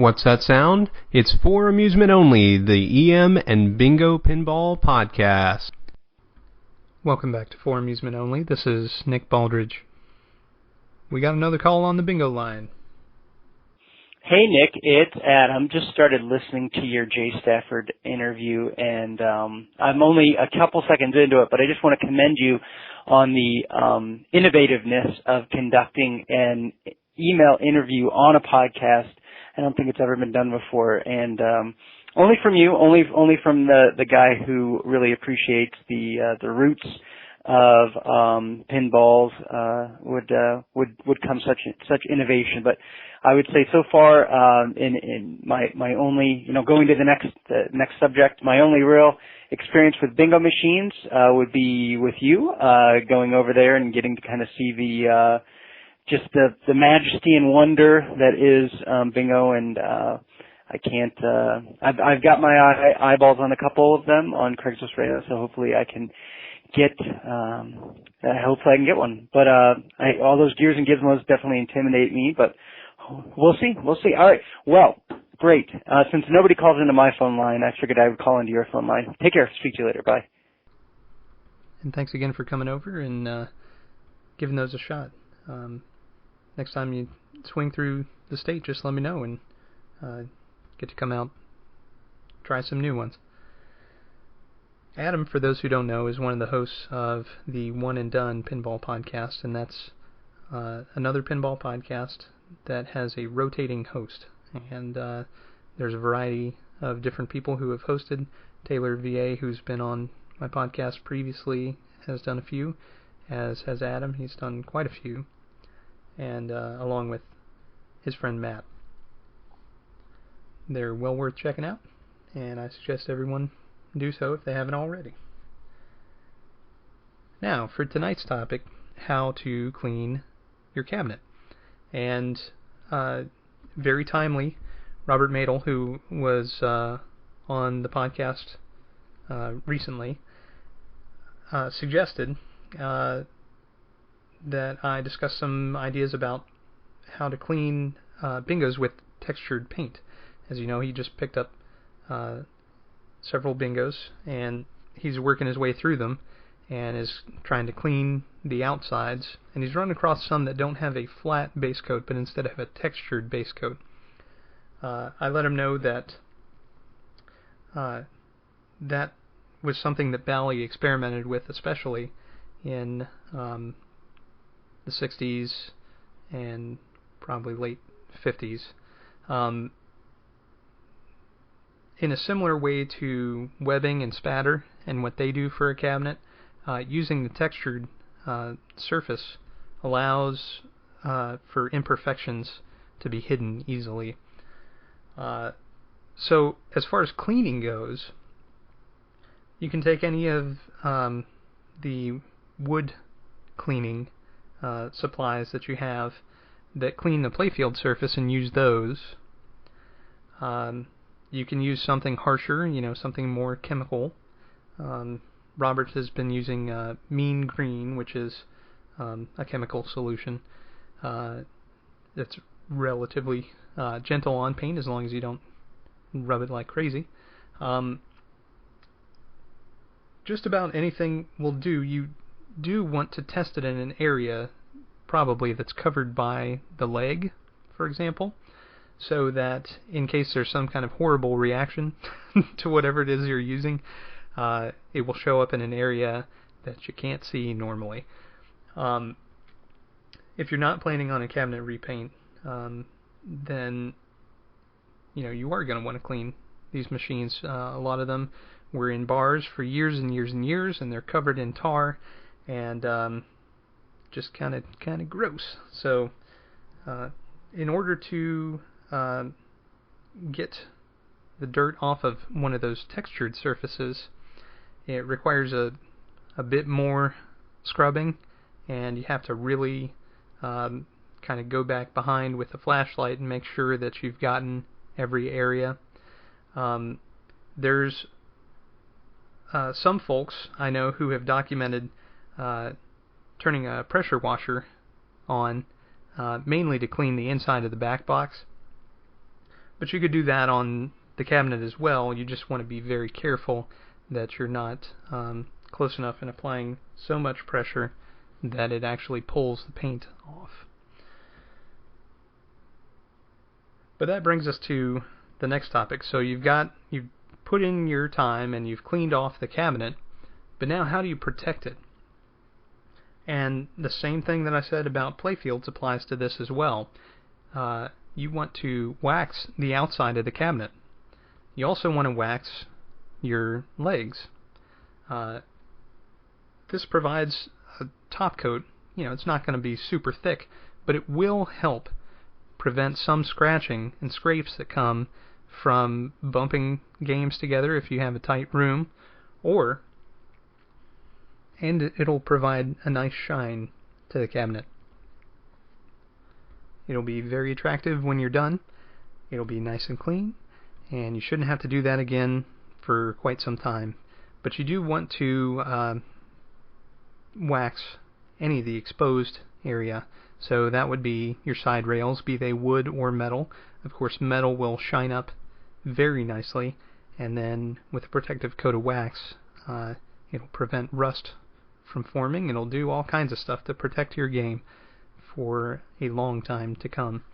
What's that sound? It's For Amusement Only, the EM and Bingo Pinball Podcast. Welcome back to For Amusement Only. This is Nick Baldridge. We got another call on the bingo line. Hey Nick, it's Adam. Just started listening to your Jay Stafford interview, and I'm only a couple seconds into it, but I just want to commend you on the innovativeness of conducting an email interview on a podcast. I don't think it's ever been done before, and only from you, only from the guy who really appreciates the roots of pinballs would come such innovation. But I would say so far in my only, going to the next subject, my only real experience with bingo machines would be with you going over there and getting to kind of see just the majesty and wonder that is bingo. And I can't I've got my eyeballs on a couple of them on Craigslist right now, so hopefully I can get one. But all those gears and gizmos definitely intimidate me, but we'll see. All right. Well, great. Since nobody calls into my phone line, I figured I would call into your phone line. Take care. Speak to you later. Bye. And thanks again for coming over and giving those a shot. Next time you swing through the state, just let me know and get to come out, try some new ones. Adam, for those who don't know, is one of the hosts of the One and Done Pinball Podcast, and that's another pinball podcast that has a rotating host. And there's a variety of different people who have hosted. Taylor VA, who's been on my podcast previously, has done a few, as has Adam. He's done quite a few, and along with his friend Matt. They're well worth checking out, and I suggest everyone do so if they haven't already. Now, for tonight's topic, how to clean your cabinet. And very timely, Robert Madel, who was on the podcast recently, suggested that I discuss some ideas about how to clean bingos with textured paint. As you know, he just picked up several bingos, and he's working his way through them and is trying to clean the outsides, and he's run across some that don't have a flat base coat but instead have a textured base coat. I let him know that that was something that Bally experimented with, especially in the 60s and probably late 50s. In a similar way to webbing and spatter and what they do for a cabinet, using the textured surface allows for imperfections to be hidden easily. So as far as cleaning goes, you can take any of the wood cleaning supplies that you have that clean the playfield surface and use those. You can use something harsher, something more chemical. Robert has been using Mean Green, which is a chemical solution that's relatively gentle on paint as long as you don't rub it like crazy. Just about anything will do. You do want to test it in an area probably that's covered by the leg, for example, so that in case there's some kind of horrible reaction to whatever it is you're using, it will show up in an area that you can't see normally. If you're not planning on a cabinet repaint, then you are going to want to clean these machines. A lot of them were in bars for years and years and years, and they're covered in tar and just kind of gross. So in order to get the dirt off of one of those textured surfaces, it requires a bit more scrubbing, and you have to really kind of go back behind with a flashlight and make sure that you've gotten every area. There's some folks I know who have documented turning a pressure washer on mainly to clean the inside of the back box. But you could do that on the cabinet as well. You just want to be very careful that you're not close enough in applying so much pressure that it actually pulls the paint off. But that brings us to the next topic. So you've put in your time and you've cleaned off the cabinet, but now how do you protect it? And the same thing that I said about playfields applies to this as well. You want to wax the outside of the cabinet. You also want to wax your legs. This provides a top coat. It's not going to be super thick, but it will help prevent some scratching and scrapes that come from bumping games together if you have a tight room, and it'll provide a nice shine to the cabinet. It'll be very attractive when you're done. It'll be nice and clean, and you shouldn't have to do that again for quite some time. But you do want to wax any of the exposed area. So that would be your side rails, be they wood or metal. Of course, metal will shine up very nicely, and then with a protective coat of wax, it'll prevent rust from forming. It'll do all kinds of stuff to protect your game for a long time to come.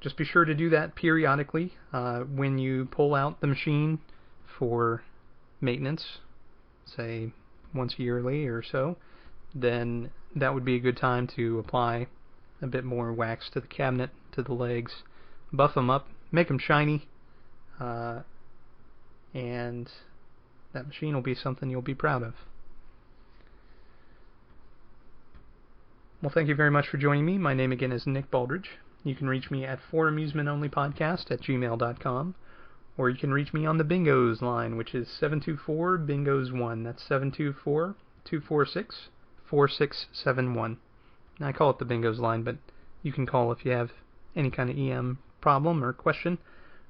Just be sure to do that periodically when you pull out the machine for maintenance, say once yearly or so. Then that would be a good time to apply a bit more wax to the cabinet, to the legs, buff them up, make them shiny, and that machine will be something you'll be proud of. Well, thank you very much for joining me. My name again is Nick Baldridge. You can reach me at foramusementonlypodcast@gmail.com, or you can reach me on the Bingos line, which is 724-BINGOS1. That's 724-246-4671. I call it the Bingos line, but you can call if you have any kind of EM problem or question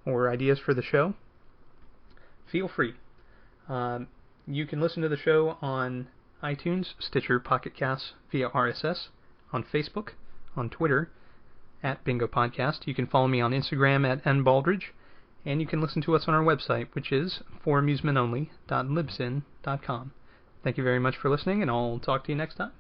or ideas for the show. Feel free. You can listen to the show on iTunes, Stitcher, Pocket Casts via RSS, on Facebook, on Twitter, at Bingo Podcast. You can follow me on Instagram at nbaldridge, and you can listen to us on our website, which is foramusementonly.libsyn.com. Thank you very much for listening, and I'll talk to you next time.